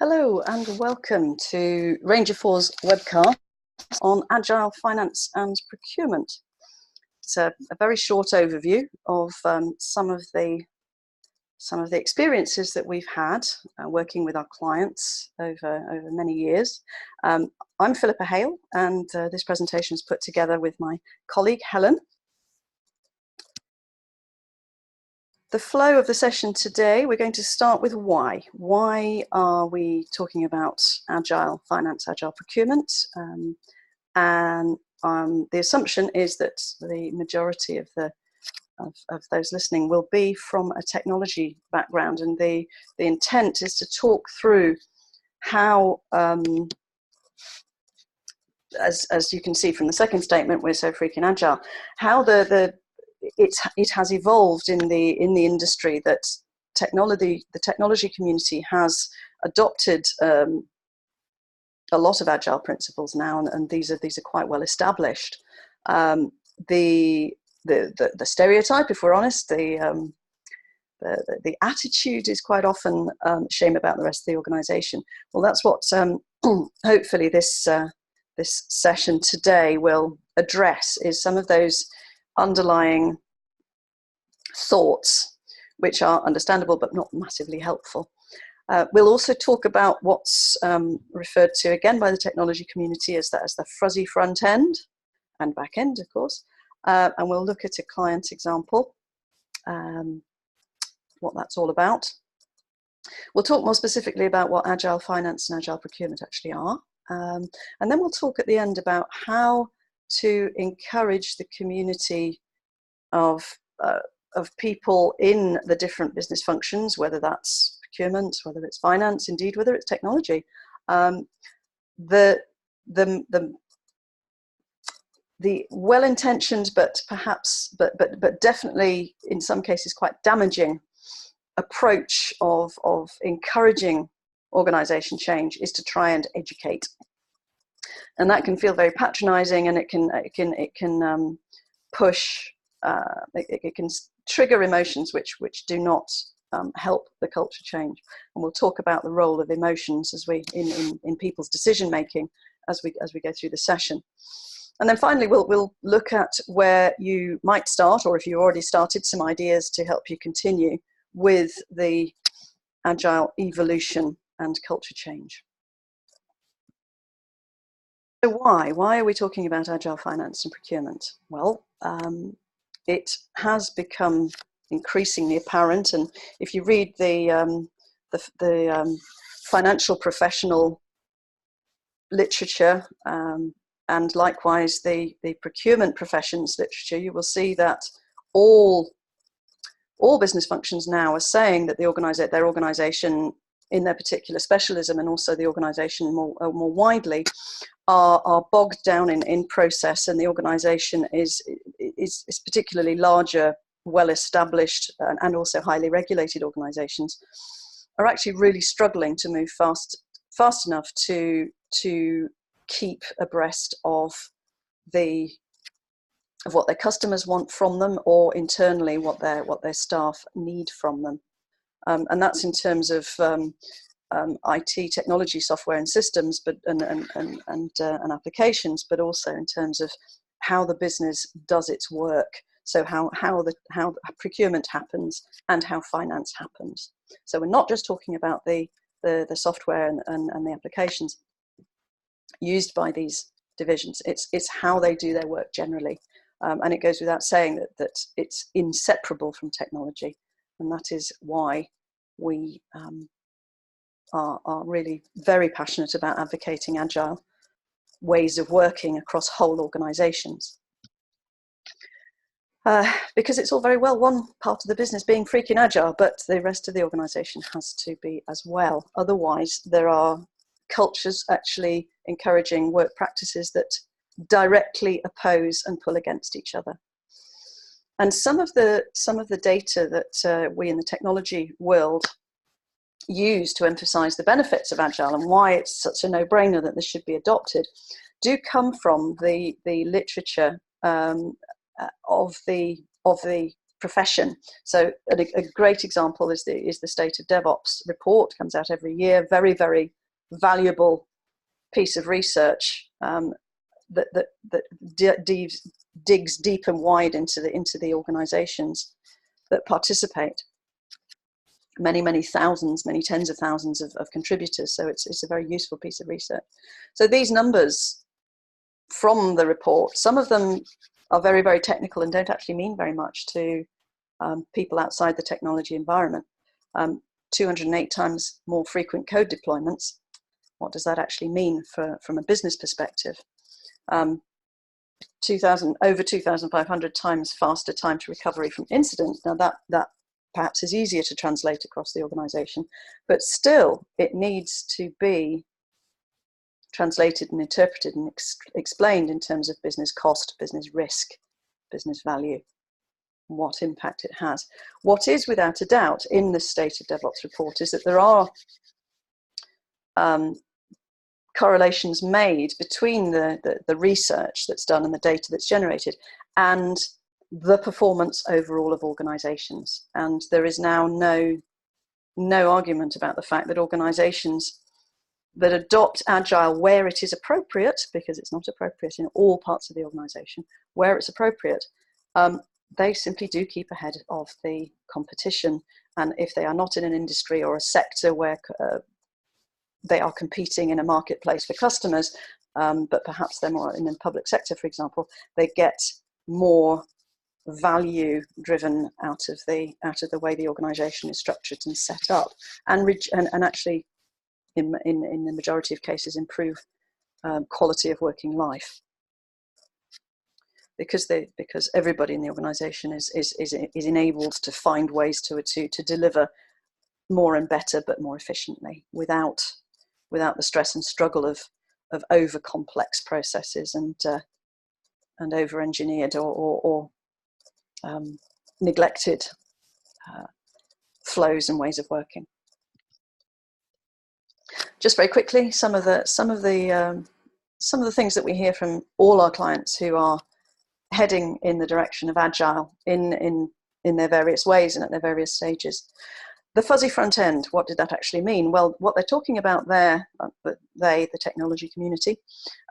Hello and welcome to Ranger 4's webcast on Agile Finance and Procurement. It's a very short overview of some of the experiences that we've had working with our clients over many years. I'm Philippa Hale, and this presentation is put together with my colleague Helen. The flow of the session today, we're going to start with why. Why are we talking about Agile Finance, Agile Procurement? The assumption is that the majority of those listening will be from a technology background, and the intent is to talk through how, as you can see from the second statement, we're so freaking agile, how it has evolved in the industry, that the technology community has adopted a lot of agile principles now, and these are quite well established. The stereotype, if we're honest, the attitude is quite often shame about the rest of the organization. Well, that's what hopefully this session today will address, is some of those underlying thoughts, which are understandable but not massively helpful. We'll also talk about what's referred to again by the technology community as the fuzzy front end and back end, of course, and we'll look at a client example, what that's all about. We'll talk more specifically about what Agile Finance and Agile Procurement actually are, and then we'll talk at the end about how to encourage the community of people in the different business functions, whether that's procurement, whether it's finance, indeed whether it's technology. The well-intentioned but definitely in some cases quite damaging approach of encouraging organization change is to try and educate. And that can feel very patronizing, and it can push, it can trigger emotions which do not help the culture change. And we'll talk about the role of emotions as in people's decision making as we go through the session. And then finally we'll look at where you might start, or if you already started, some ideas to help you continue with the agile evolution and culture change. So why are we talking about Agile Finance and Procurement? Well, it has become increasingly apparent, and if you read the financial professional literature and likewise the procurement professions literature, you will see that all business functions now are saying that their organization in their particular specialism, and also the organization more widely, are bogged down in process, and the organization is particularly larger, well-established and also highly regulated organizations are actually really struggling to move fast enough to keep abreast of what their customers want from them, or internally what their staff need from them. And that's in terms of IT, technology, software and systems, and applications, but also in terms of how the business does its work. So how procurement happens and how finance happens. So we're not just talking about the software and the applications used by these divisions. It's how they do their work generally. And it goes without saying that it's inseparable from technology. And that is why we are really very passionate about advocating agile ways of working across whole organizations. Because it's all very well one part of the business being freaking agile, but the rest of the organization has to be as well. Otherwise, there are cultures actually encouraging work practices that directly oppose and pull against each other. And some of the data that we in the technology world use to emphasize the benefits of agile and why it's such a no-brainer that this should be adopted do come from the literature of the profession. So a great example is the State of DevOps report. Comes out every year. Very, very valuable piece of research that digs deep and wide into the organizations that participate. Many thousands, many tens of thousands of contributors. So it's a very useful piece of research. So these numbers from the report, some of them are very, very technical and don't actually mean very much to people outside the technology environment. 208 times more frequent code deployments. What does that actually mean from a business perspective? Over 2,500 times faster time to recovery from incidents. Now that perhaps is easier to translate across the organization, but still it needs to be translated and interpreted and explained in terms of business cost, business risk, business value, what impact it has. What is without a doubt in the State of DevOps report is that there are correlations made between the research that's done and the data that's generated and the performance overall of organizations. And there is now no argument about the fact that organizations that adopt Agile where it is appropriate, because it's not appropriate in all parts of the organization, where it's appropriate, they simply do keep ahead of the competition. And if they are not in an industry or a sector where they are competing in a marketplace for customers, but perhaps they're more in the public sector, for example, they get more value driven out of the way the organization is structured and set up, and actually in the majority of cases improve quality of working life, because everybody in the organization is enabled to find ways to deliver more and better but more efficiently without the stress and struggle of over complex processes and over engineered or neglected flows and ways of working. Just very quickly, some of the things that we hear from all our clients who are heading in the direction of Agile in their various ways and at their various stages. The fuzzy front end, what did that actually mean? Well, what they're talking about there, the technology community,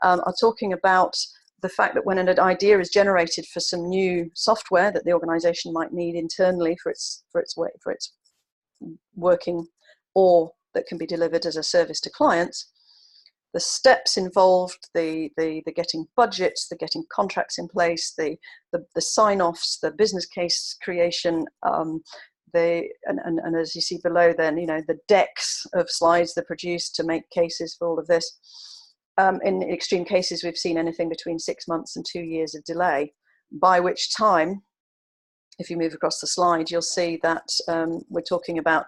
are talking about the fact that when an idea is generated for some new software that the organization might need internally for its working, or that can be delivered as a service to clients, the steps involved, the getting budgets, the getting contracts in place, the sign-offs, the business case creation, and as you see below, then the decks of slides that are produced to make cases for all of this. In extreme cases, we've seen anything between 6 months and 2 years of delay, by which time, if you move across the slide, you'll see that we're talking about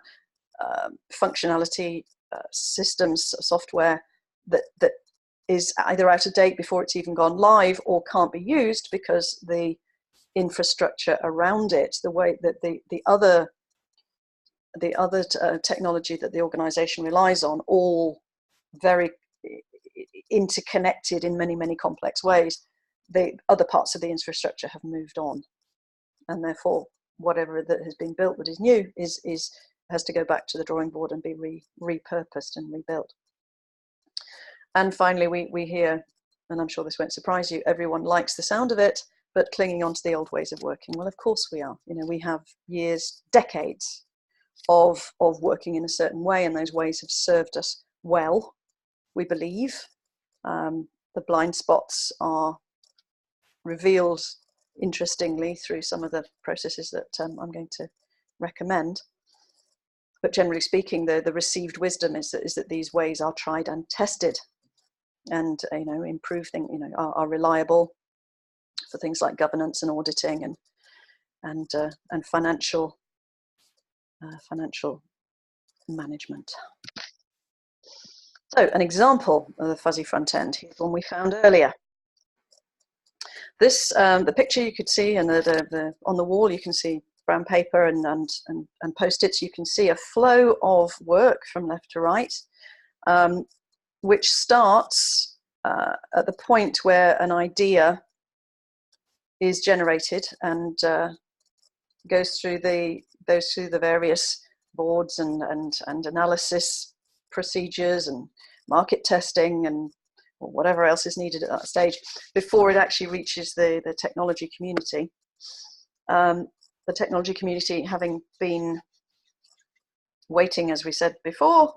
functionality, systems, software that is either out of date before it's even gone live or can't be used because the infrastructure around it, the way that the other technology that the organization relies on, all very interconnected in many complex ways, the other parts of the infrastructure have moved on, and therefore whatever that has been built that is new has to go back to the drawing board and be repurposed and rebuilt. And finally, we hear, and I'm sure this won't surprise you, everyone likes the sound of it, but clinging on to the old ways of working. Well, of course we are. We have years, decades of working in a certain way, and those ways have served us well, we believe. The blind spots are revealed, interestingly, through some of the processes that I'm going to recommend. But generally speaking, the received wisdom is that these ways are tried and tested, and improve things, are reliable for things like governance and auditing and financial management. So an example of the fuzzy front end, here's one we found earlier. This the picture you could see, and on the wall you can see brown paper and post-its. You can see a flow of work from left to right, which starts at the point where an idea is generated and goes through the various boards and analysis procedures and market testing and whatever else is needed at that stage before it actually reaches the technology community. The technology community having been waiting, as we said before,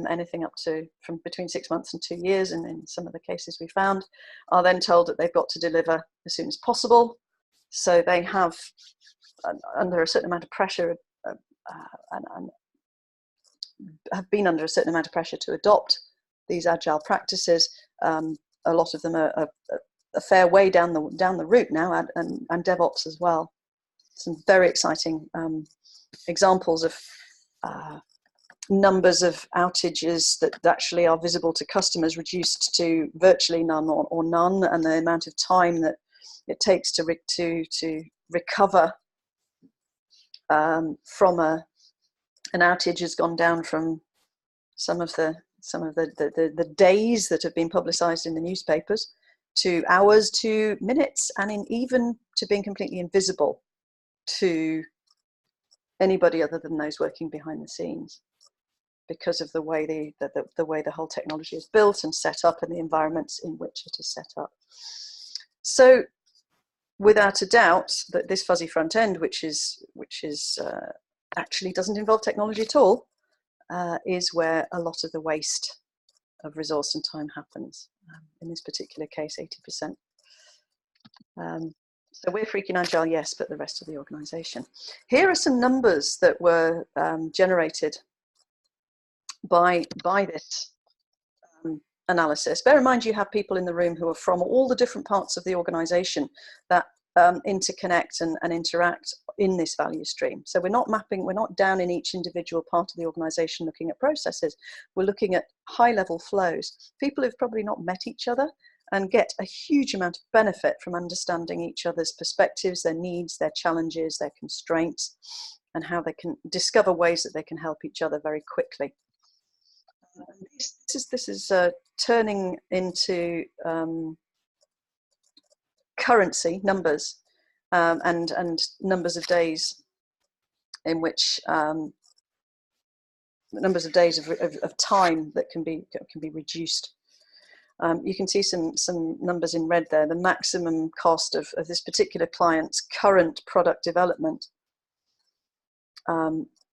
anything up to from between 6 months and 2 years, and in some of the cases we found, are then told that they've got to deliver as soon as possible. So they have, under a certain amount of pressure, and have been under a certain amount of pressure to adopt these agile practices. A lot of them are a fair way down the route now, and DevOps as well. Some very exciting examples of numbers of outages that actually are visible to customers reduced to virtually none or none, and the amount of time that it takes to recover from an outage has gone down from some of the days that have been publicized in the newspapers to hours to minutes, and even to being completely invisible to anybody other than those working behind the scenes, because of the way the whole technology is built and set up and the environments in which it is set up. So without a doubt that this fuzzy front end, which is actually doesn't involve technology at all, is where a lot of the waste of resource and time happens. In this particular case, 80%. So we're freaking agile, yes, but the rest of the organization. Here are some numbers that were generated by this analysis. Bear in mind, you have people in the room who are from all the different parts of the organization that interconnect and interact in this value stream. So we're not down in each individual part of the organization looking at processes. We're looking at high level flows. People who've probably not met each other and get a huge amount of benefit from understanding each other's perspectives, their needs, their challenges, their constraints, and how they can discover ways that they can help each other very quickly. This is turning into currency numbers and numbers of days in which numbers of days of time that can be reduced. You can see some numbers in red there. The maximum cost of this particular client's current product development,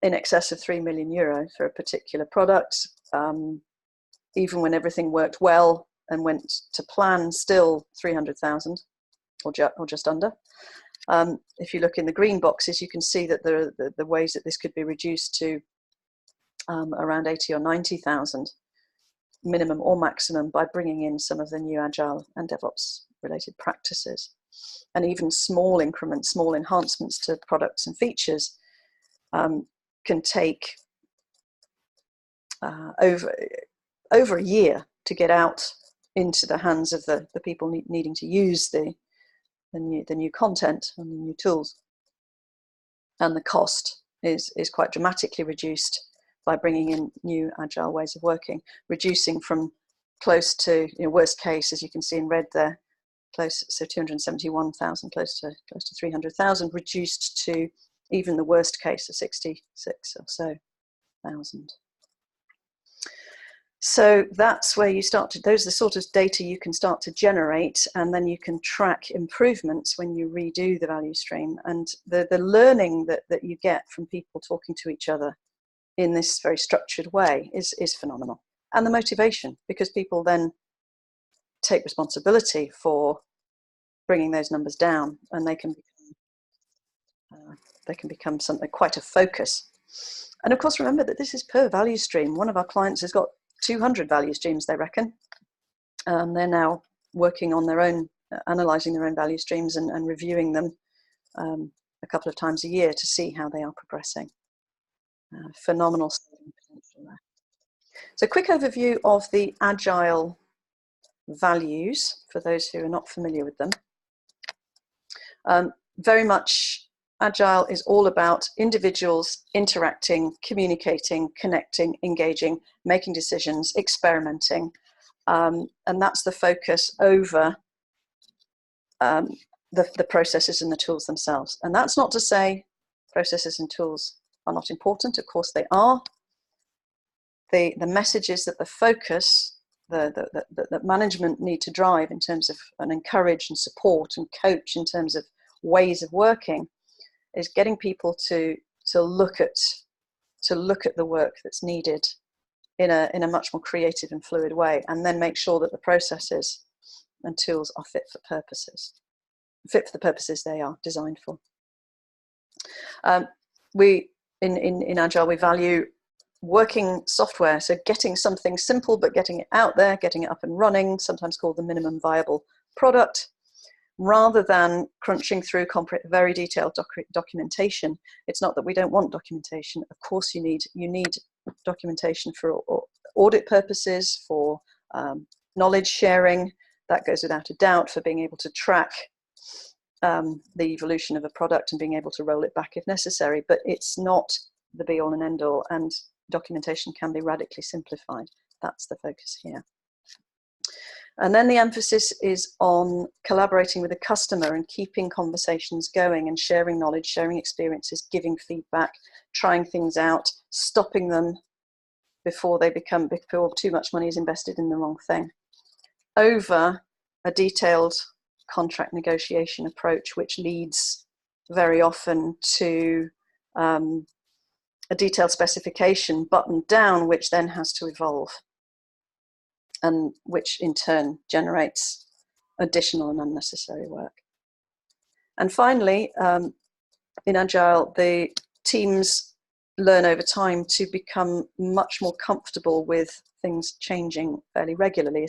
in excess of €3 million for a particular product. Even when everything worked well and went to plan, still 300,000 or just under. If you look in the green boxes, you can see that there are the ways that this could be reduced to around 80 or 90,000 minimum or maximum by bringing in some of the new Agile and DevOps related practices. And even small increments, small enhancements to products and features can take over a year to get out into the hands of the people needing to use the new content and the new tools. And the cost is quite dramatically reduced by bringing in new agile ways of working, reducing from close to, worst case, as you can see in red there, so 271,000, close to 300,000, reduced to even the worst case of 66 or so thousand. So that's where you start to, those are the sort of data you can start to generate, and then you can track improvements when you redo the value stream. And the learning that you get from people talking to each other in this very structured way is phenomenal. And the motivation, because people then take responsibility for bringing those numbers down, and they can become something, quite a focus. And of course, remember that this is per value stream. One of our clients has got 200 value streams, they reckon. They're now working on their own, analysing their own value streams and reviewing them a couple of times a year to see how they are progressing. Phenomenal potential there. So quick overview of the Agile values for those who are not familiar with them. Very much Agile is all about individuals interacting, communicating, connecting, engaging, making decisions, experimenting. And that's the focus over the processes and the tools themselves. And that's not to say processes and tools are not important. Of course they are. The messages that the focus, that management need to drive in terms of and encourage and support and coach in terms of ways of working, is getting people to look at the work that's needed in a much more creative and fluid way, and then make sure that the processes and tools are fit for the purposes they are designed for. We in Agile, we value working software, so getting something simple but getting it out there, getting it up and running, sometimes called the minimum viable product, rather than crunching through very detailed documentation. It's not that we don't want documentation. Of course you need documentation for audit purposes, for knowledge sharing. That goes without a doubt, for being able to track the evolution of a product and being able to roll it back if necessary. But it's not the be all and end all, and documentation can be radically simplified. That's the focus here. And then the emphasis is on collaborating with the customer and keeping conversations going and sharing knowledge, sharing experiences, giving feedback, trying things out, stopping them before too much money is invested in the wrong thing, over a detailed contract negotiation approach, which leads very often to a detailed specification buttoned down, which then has to evolve, and which in turn generates additional and unnecessary work. And finally, in Agile, the teams learn over time to become much more comfortable with things changing fairly regularly,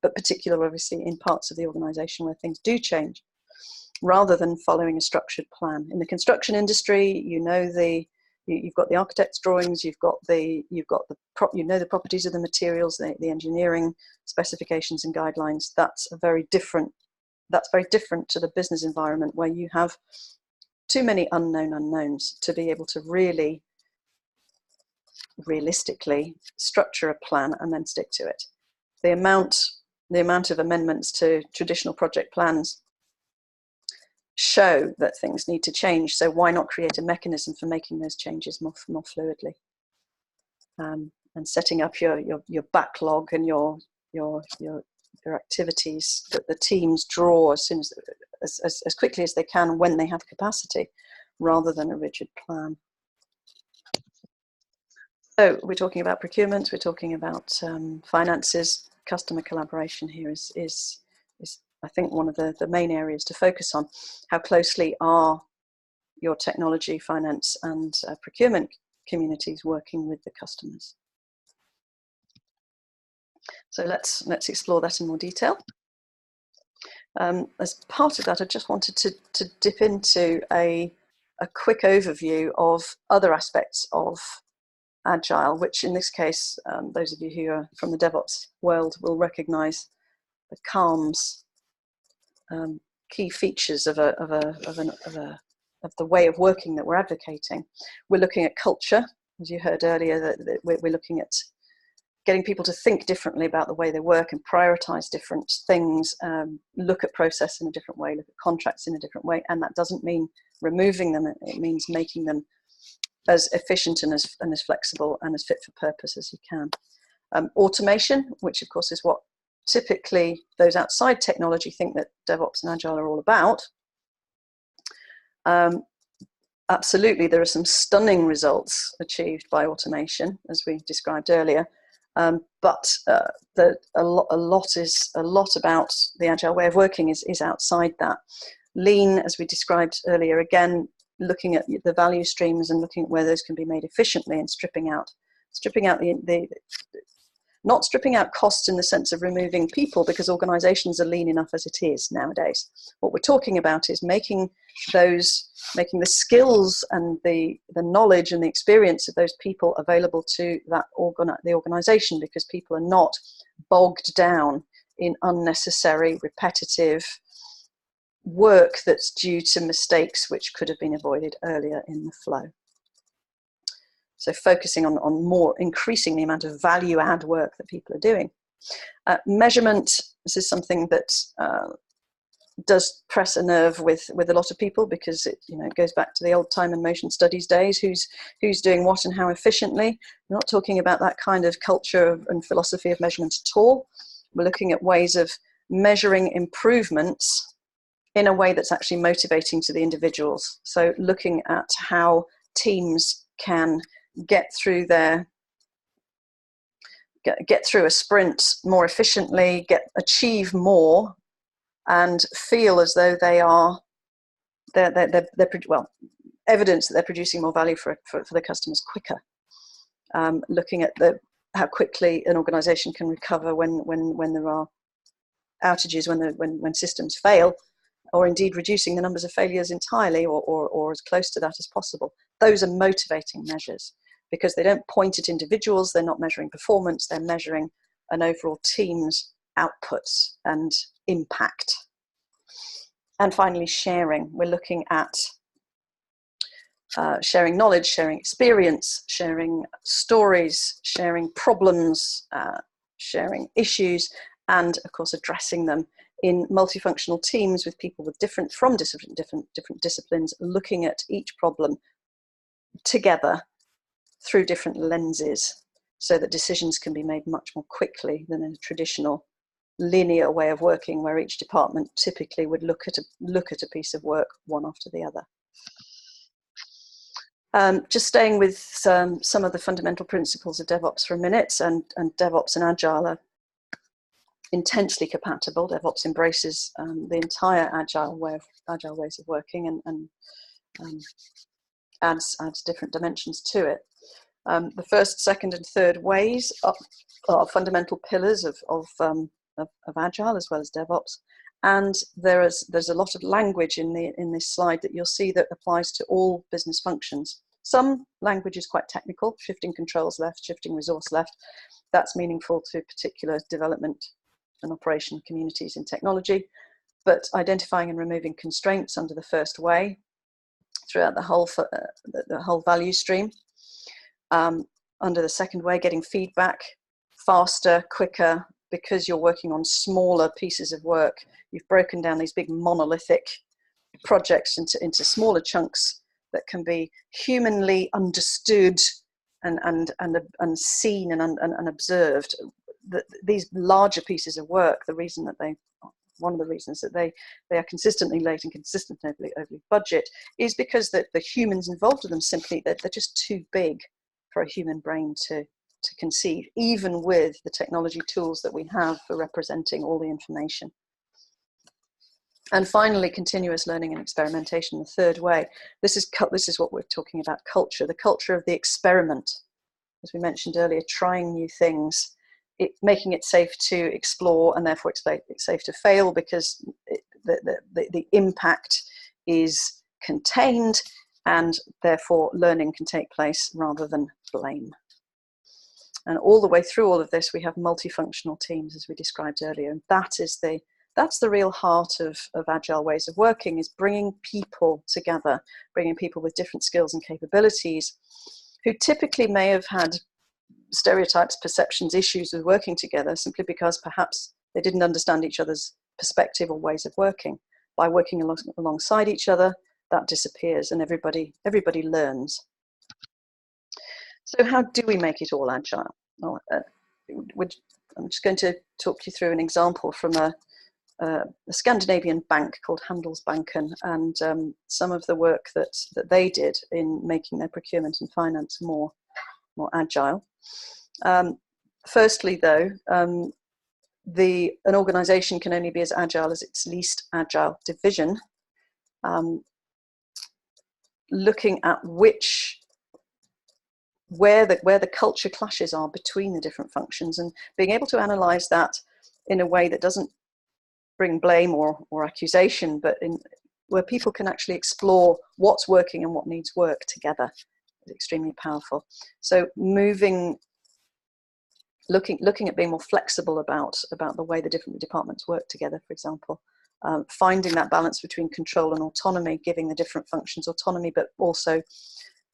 but particularly obviously in parts of the organization where things do change, rather than following a structured plan. In the construction industry, you've got the architect's drawings, you know the properties of the materials, the engineering specifications and guidelines. That's very different to the business environment, where you have too many unknown unknowns to be able to really realistically structure a plan and then stick to it. The amount of amendments to traditional project plans show that things need to change, so why not create a mechanism for making those changes more fluidly, and setting up your backlog and your activities that the teams draw as quickly as they can when they have capacity, rather than a rigid plan. So we're talking about procurement, we're talking about finances. Customer collaboration here is I think one of the main areas to focus on. How closely are your technology, finance and procurement communities working with the customers? So let's explore that in more detail. As part of that, I just wanted to dip into a quick overview of other aspects of Agile, which in this case, those of you who are from the DevOps world will recognize the CALMS key features of the way of working that we're advocating. We're looking at culture, as you heard earlier, that we're looking at getting people to think differently about the way they work and prioritize different things, look at process in a different way, look at contracts in a different way, and that doesn't mean removing them, it means making them as efficient and as flexible and as fit for purpose as you can. Automation, which of course is what typically those outside technology think that DevOps and Agile are all about. Absolutely, there are some stunning results achieved by automation, as we described earlier, but a lot about the Agile way of working is outside that. Lean, as we described earlier, again, looking at the value streams and looking at where those can be made efficiently, and stripping out not stripping out costs in the sense of removing people, because organizations are lean enough as it is nowadays. What we're talking about is making the skills and the knowledge and the experience of those people available to the organization, because people are not bogged down in unnecessary, repetitive work that's due to mistakes which could have been avoided earlier in the flow. So focusing on more, increasing the amount of value add work that people are doing. Measurement, this is something that does press a nerve with a lot of people, because it, you know, it goes back to the old time and motion studies days. Who's doing what and how efficiently? We're not talking about that kind of culture and philosophy of measurement at all. We're looking at ways of measuring improvements in a way that's actually motivating to the individuals. So looking at how teams can get through a sprint more efficiently, achieve more, and feel as though they're well, evidence that they're producing more value for the customers quicker. Looking at how quickly an organisation can recover when there are outages, when systems fail, or indeed reducing the numbers of failures entirely, or as close to that as possible. Those are motivating measures, because they don't point at individuals. They're not measuring performance. They're measuring an overall team's outputs and impact. And finally, sharing. We're looking at sharing knowledge, sharing experience, sharing stories, sharing problems, sharing issues, and of course addressing them in multifunctional teams with people with different disciplines, looking at each problem together through different lenses, so that decisions can be made much more quickly than in a traditional linear way of working, where each department typically would look at a piece of work one after the other. Just staying with some of the fundamental principles of DevOps for a minute, and DevOps and Agile are intensely compatible. DevOps embraces the entire agile ways of working, and adds different dimensions to it. The first, second, and third ways are fundamental pillars of Agile as well as DevOps. And there's a lot of language in this slide that you'll see that applies to all business functions. Some language is quite technical, shifting controls left, shifting resource left. That's meaningful to particular development and operation communities in technology. But identifying and removing constraints under the first way throughout the whole value stream. Under the second way, getting feedback faster, quicker, because you're working on smaller pieces of work. You've broken down these big monolithic projects into smaller chunks that can be humanly understood and seen and observed. These larger pieces of work, one of the reasons that they are consistently late and consistently overly budget is because the humans involved with them simply, they're just too big for a human brain to conceive, even with the technology tools that we have for representing all the information. And finally, continuous learning and experimentation, the third way. This is what we're talking about, culture, the culture of the experiment. As we mentioned earlier, trying new things, making it safe to explore, and therefore it's safe to fail, because the impact is contained, and therefore learning can take place rather than blame. And all the way through all of this, we have multifunctional teams, as we described earlier, and that's the real heart of agile ways of working, is bringing people together, bringing people with different skills and capabilities, who typically may have had stereotypes, perceptions, issues with working together, simply because perhaps they didn't understand each other's perspective or ways of working. By working alongside each other, that disappears, and everybody learns. So how do we make it all agile? Well, I'm just going to talk you through an example from a Scandinavian bank called Handelsbanken, and some of the work that they did in making their procurement and finance more agile. Firstly, though, an organization can only be as agile as its least agile division. Looking at where the culture clashes are between the different functions, and being able to analyze that in a way that doesn't bring blame or accusation, but where people can actually explore what's working and what needs work together, is extremely powerful. So looking at being more flexible about the way the different departments work together, for example, finding that balance between control and autonomy, giving the different functions autonomy, but also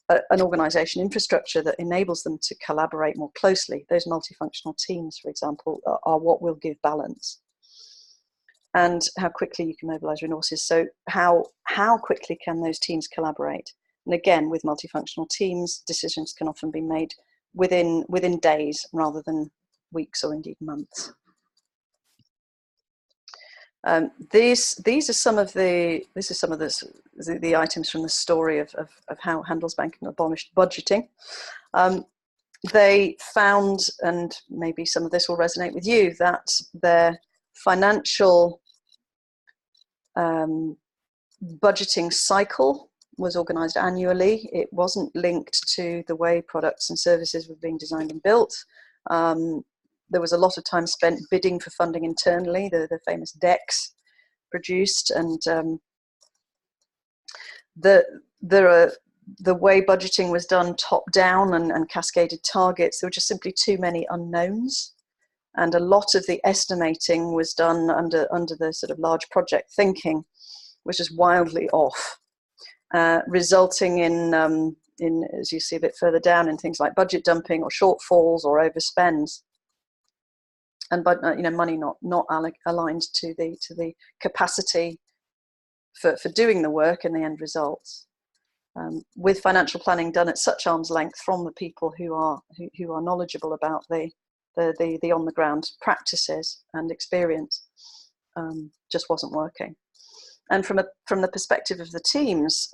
an organization infrastructure that enables them to collaborate more closely. Those multifunctional teams, for example, are what will give balance. and how quickly you can mobilize resources. So how quickly can those teams collaborate? And again, with multifunctional teams, decisions can often be made within days rather than weeks or indeed months. These are some of the items from the story of how Handelsbanken abolished budgeting. They found, and maybe some of this will resonate with you, that their financial budgeting cycle was organized annually. It wasn't linked to the way products and services were being designed and built. There was a lot of time spent bidding for funding internally, the famous decks produced, and the way budgeting was done top down and cascaded targets, there were just simply too many unknowns. And a lot of the estimating was done under the sort of large project thinking, which is wildly off, resulting in, as you see a bit further down, in things like budget dumping or shortfalls or overspends, and money not aligned to the capacity for doing the work and the end results. With financial planning done at such arm's length from the people who are knowledgeable about the on the ground practices and experience, just wasn't working. And from the perspective of the teams,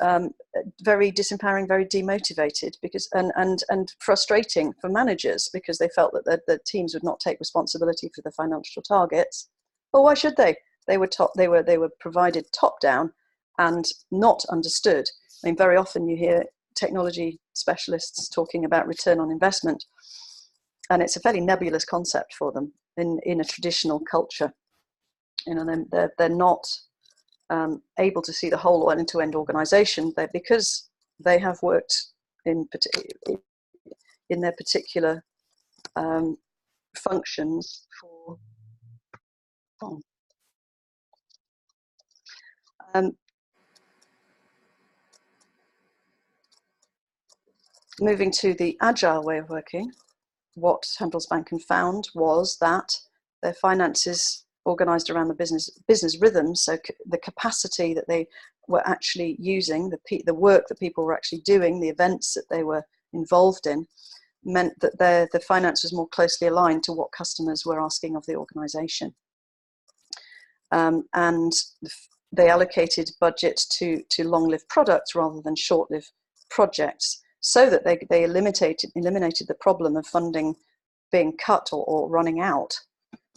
very disempowering, very demotivated, because and frustrating for managers, because they felt that the teams would not take responsibility for the financial targets. Well, why should they? They were provided top down and not understood. I mean, very often you hear technology specialists talking about return on investment, and it's a fairly nebulous concept for them in a traditional culture. They're not able to see the whole end-to-end organization, because they have worked in their particular functions for moving to the agile way of working. What Handelsbanken found was that their finances organized around the business rhythms, so the capacity that they were actually using, the work that people were actually doing, the events that they were involved in, meant that the finance was more closely aligned to what customers were asking of the organization. And they allocated budget to long-lived products rather than short-lived projects, so that they eliminated the problem of funding being cut or running out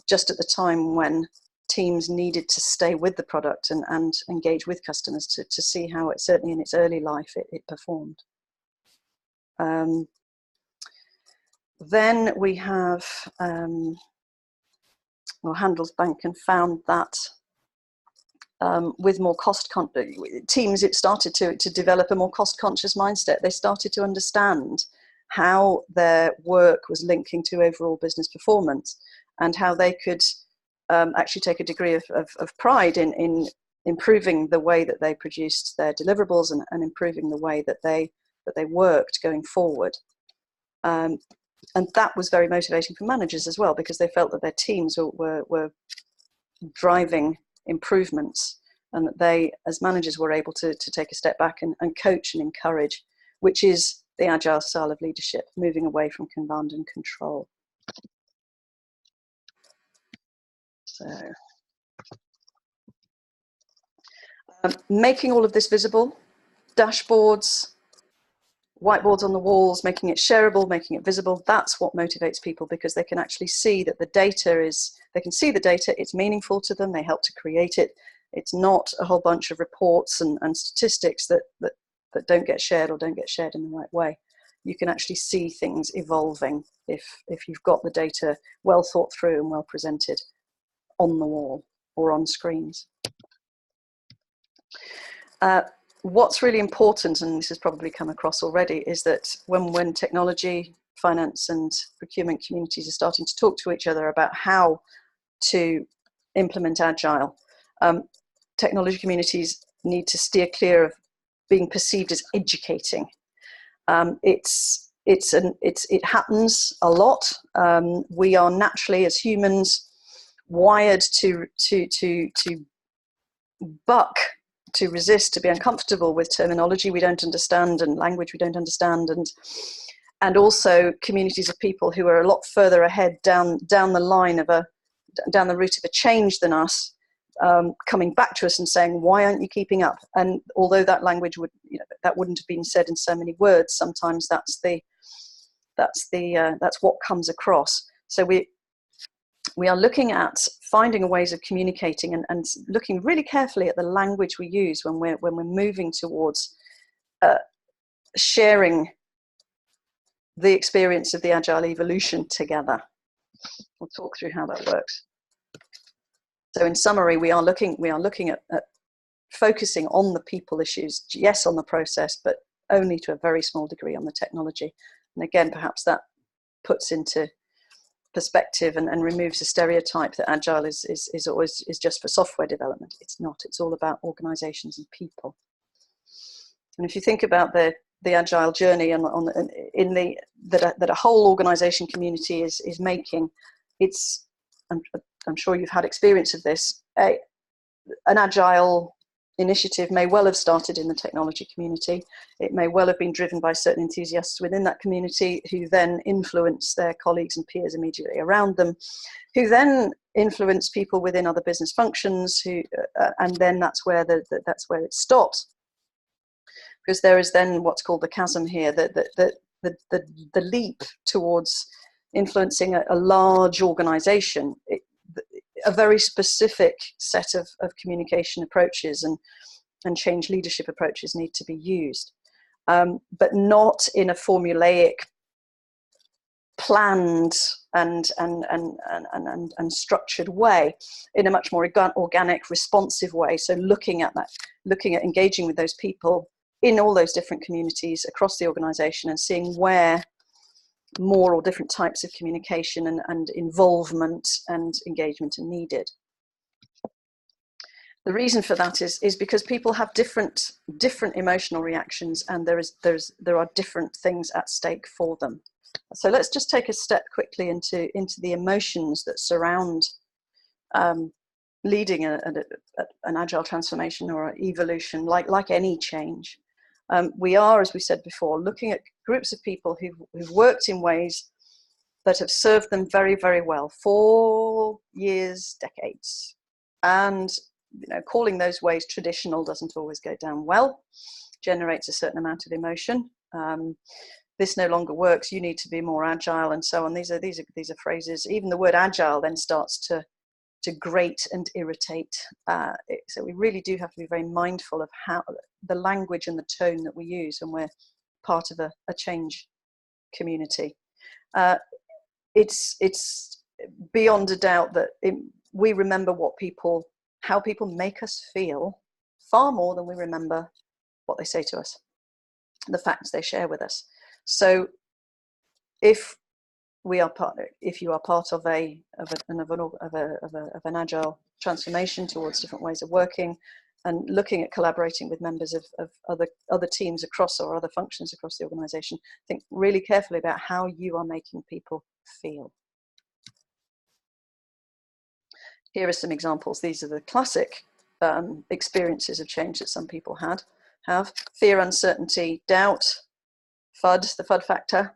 just at the time when teams needed to stay with the product and engage with customers to see how it, certainly in its early life, it performed. Then we have, Handelsbanken found that with more teams, it started to develop a more cost-conscious mindset. They started to understand how their work was linking to overall business performance, and how they could actually take a degree of pride in improving the way that they produced their deliverables and improving the way that they worked going forward. And that was very motivating for managers as well, because they felt that their teams were driving improvements, and that they, as managers, were able to take a step back and coach and encourage, which is the agile style of leadership, moving away from command and control. So, making all of this visible, dashboards, whiteboards on the walls, making it shareable, making it visible, that's what motivates people, because they can actually see that they can see the data, it's meaningful to them, they help to create it. It's not a whole bunch of reports and statistics that don't get shared or don't get shared in the right way. You can actually see things evolving if you've got the data well thought through and well presented on the wall or on screens. What's really important, and this has probably come across already, is that when technology, finance and procurement communities are starting to talk to each other about how to implement Agile, technology communities need to steer clear of being perceived as educating. It happens a lot. We are naturally, as humans, wired to buck, to resist, to be uncomfortable with terminology we don't understand and language we don't understand, and also communities of people who are a lot further ahead down the line of down the route of a change than us, coming back to us and saying, why aren't you keeping up? And although that language that wouldn't have been said in so many words, sometimes that's what comes across. So we are looking at finding ways of communicating and looking really carefully at the language we use when we're moving towards sharing the experience of the Agile evolution together. We'll talk through how that works. So in summary, we are looking at focusing on the people issues, yes, on the process, but only to a very small degree on the technology. And again, perhaps that puts into perspective and removes the stereotype that Agile is just for software development. It's not. It's all about organizations and people. And if you think about the Agile journey that a whole organization community is making, it's, I'm sure you've had experience of this, an Agile initiative may well have started in the technology community. It may well have been driven by certain enthusiasts within that community who then influence their colleagues and peers immediately around them, who then influence people within other business functions, and then that's where it stops. Because there is then what's called the chasm here, the leap towards influencing a large organization. A very specific set of communication approaches and change leadership approaches need to be used, but not in a formulaic, planned and structured way, in a much more organic, responsive way. So looking at engaging with those people in all those different communities across the organization and seeing where more or different types of communication and involvement and engagement are needed. The reason for that is because people have different emotional reactions, and there are different things at stake for them. So let's just take a step quickly into the emotions that surround leading an Agile transformation or evolution, like any change. We are, as we said before, looking at groups of people who've worked in ways that have served them very, very well for years, decades. And calling those ways traditional doesn't always go down well, generates a certain amount of emotion. This no longer works, you need to be more agile, and so on. These are phrases. Even the word agile then starts to grate and irritate. So we really do have to be very mindful of how the language and the tone that we use when we're part of a change community. It's beyond a doubt that we remember how people make us feel far more than we remember what they say to us, the facts they share with us. So if you are part of an Agile transformation towards different ways of working, and looking at collaborating with members of other teams across, or other functions across the organization, think really carefully about how you are making people feel. Here are some examples. These are the classic experiences of change that some people have. Fear, uncertainty, doubt, FUD, the FUD factor,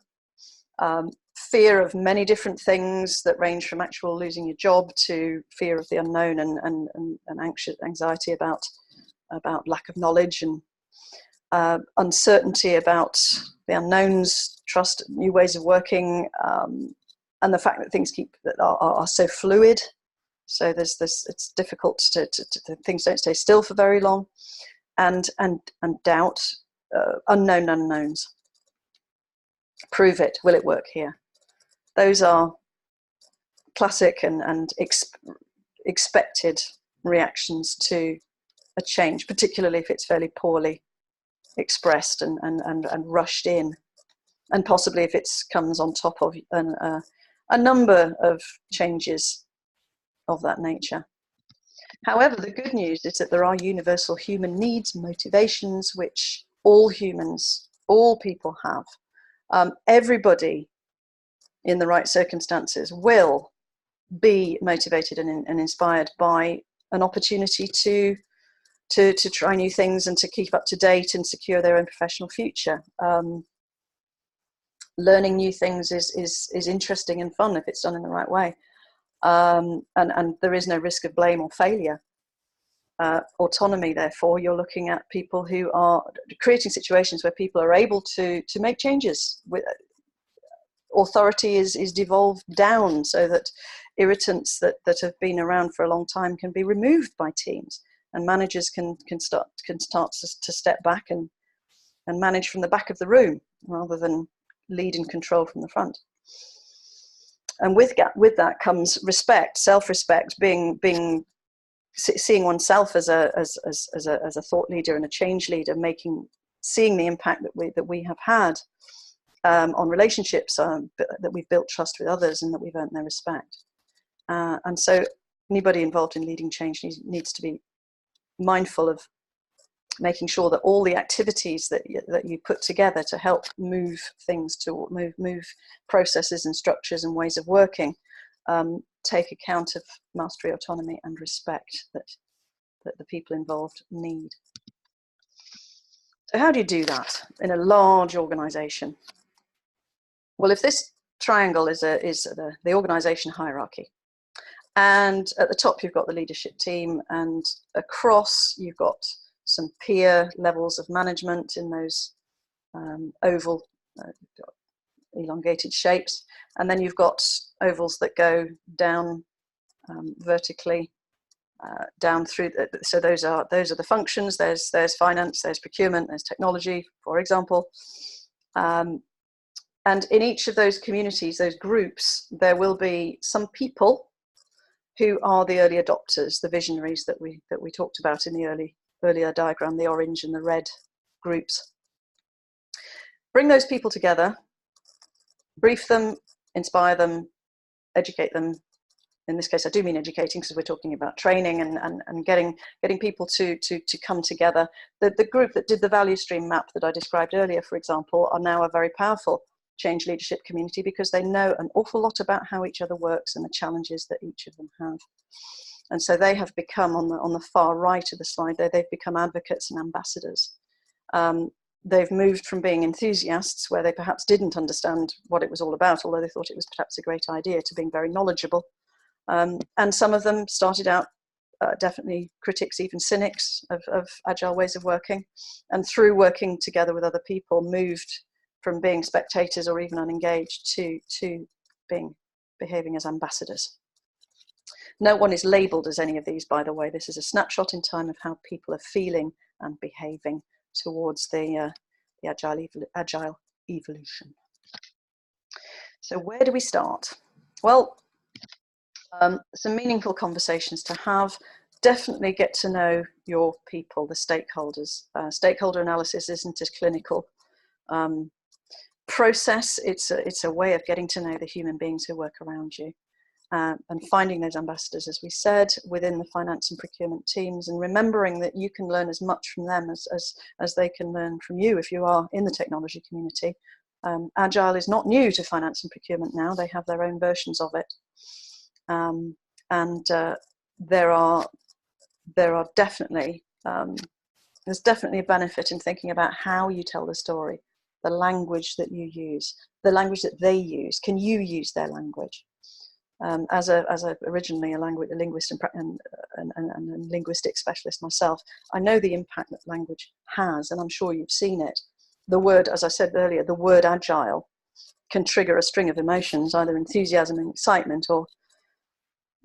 fear of many different things that range from actual losing your job to fear of the unknown and anxiety about lack of knowledge, and uncertainty about the unknowns, trust new ways of working, and the fact that things are so fluid. So it's difficult to things don't stay still for very long, and doubt, unknown unknowns. Prove it. Will it work here? Those are classic and expected reactions to a change, particularly if it's fairly poorly expressed and rushed in, and possibly if it comes on top of a number of changes of that nature. However, the good news is that there are universal human needs, motivations, which all people have. Everybody in the right circumstances will be motivated and inspired by an opportunity to try new things and to keep up to date and secure their own professional future. Learning new things is interesting and fun if it's done in the right way, and there is no risk of blame or failure. Autonomy, therefore, you're looking at people who are creating situations where people are able to make changes. With authority is devolved down so that irritants that have been around for a long time can be removed by teams, and managers can start to step back and manage from the back of the room rather than lead and control from the front. And with that comes respect, self-respect, seeing oneself as a thought leader and a change leader, seeing the impact that we have had on relationships, that we've built trust with others and that we've earned their respect. And so anybody involved in leading change needs to be mindful of making sure that all the activities that you put together to help move things, to move processes and structures and ways of working, take account of mastery, autonomy and respect that the people involved need. So how do you do that in a large organization? Well, if this triangle is the organization hierarchy, and at the top you've got the leadership team, and across you've got some peer levels of management in those oval elongated shapes, and then you've got ovals that go down vertically down through. So those are the functions. There's finance, there's procurement, there's technology, for example. And in each of those communities, those groups, there will be some people who are the early adopters, the visionaries that we talked about in the earlier diagram, the orange and the red groups. Bring those people together, brief them, inspire them, educate them. In this case, I do mean educating, because we're talking about training and getting people to come together. The group that did the value stream map that I described earlier, for example, are now a very powerful change leadership community, because they know an awful lot about how each other works and the challenges that each of them have. And so they have become, on the far right of the slide there, they've become advocates and ambassadors. They've moved from being enthusiasts, where they perhaps didn't understand what it was all about, although they thought it was perhaps a great idea, to being very knowledgeable. And some of them started out definitely critics, even cynics of agile ways of working, and through working together with other people, moved from being spectators or even unengaged to behaving as ambassadors. No one is labelled as any of these, by the way. This is a snapshot in time of how people are feeling and behaving towards the agile evolution. So where do we start? Well, some meaningful conversations to have. Definitely get to know your people, the stakeholders. Stakeholder analysis isn't a clinical process. It's a way of getting to know the human beings who work around you, and finding those ambassadors, as we said, within the finance and procurement teams, and remembering that you can learn as much from them as they can learn from you if you are in the technology community. Agile is not new to finance and procurement now. They have their own versions of it. There's definitely a benefit in thinking about how you tell the story, the language that you use, the language that they use. Can you use their language? As originally a linguist and linguistic specialist myself, I know the impact that language has, and I'm sure you've seen it. The word, as I said earlier, the word agile can trigger a string of emotions, either enthusiasm and excitement, or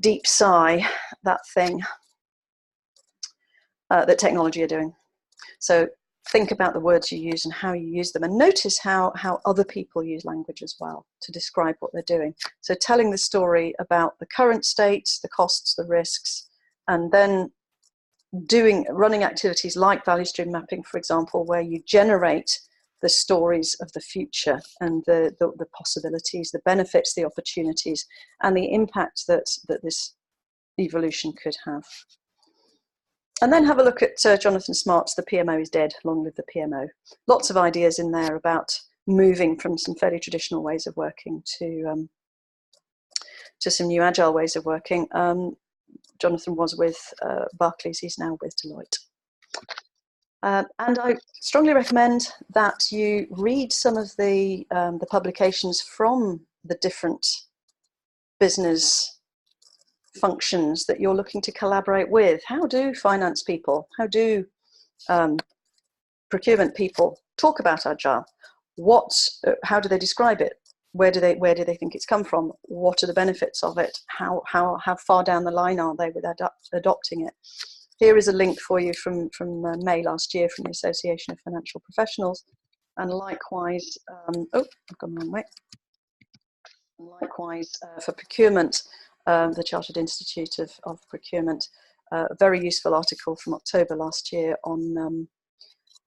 deep sigh, that thing that technology are doing. So think about the words you use and how you use them, and notice how other people use language as well to describe what they're doing. So telling the story about the current state, the costs, the risks, and then running activities like value stream mapping, for example, where you generate the stories of the future and the possibilities, the benefits, the opportunities, and the impact that this evolution could have. And then have a look at Jonathan Smart's The PMO is Dead, Long Live the PMO. Lots of ideas in there about moving from some fairly traditional ways of working to to some new agile ways of working. Jonathan was with Barclays, he's now with Deloitte. And I strongly recommend that you read some of the publications from the different business functions that you're looking to collaborate with. How do finance people, how do procurement people talk about Agile? How do they describe it? Where do they think it's come from? What are the benefits of it? How far down the line are they with adopting it? Here is a link for you from May last year from the Association of Financial Professionals, and likewise, oh, I've gone the wrong way. Likewise, for procurement, the Chartered Institute of Procurement, a very useful article from October last year on,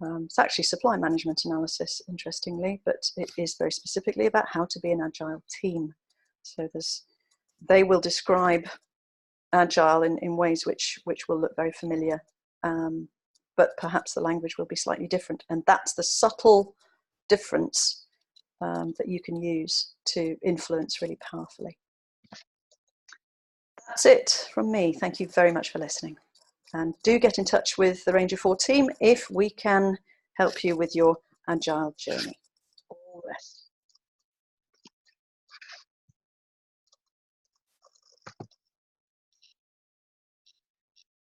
it's actually supply management analysis, interestingly, but it is very specifically about how to be an agile team. So they will describe agile in ways which will look very familiar, but perhaps the language will be slightly different, and that's the subtle difference that you can use to influence really powerfully. That's it from me. Thank you very much for listening, and do get in touch with the Ranger 4 team if we can help you with your agile journey.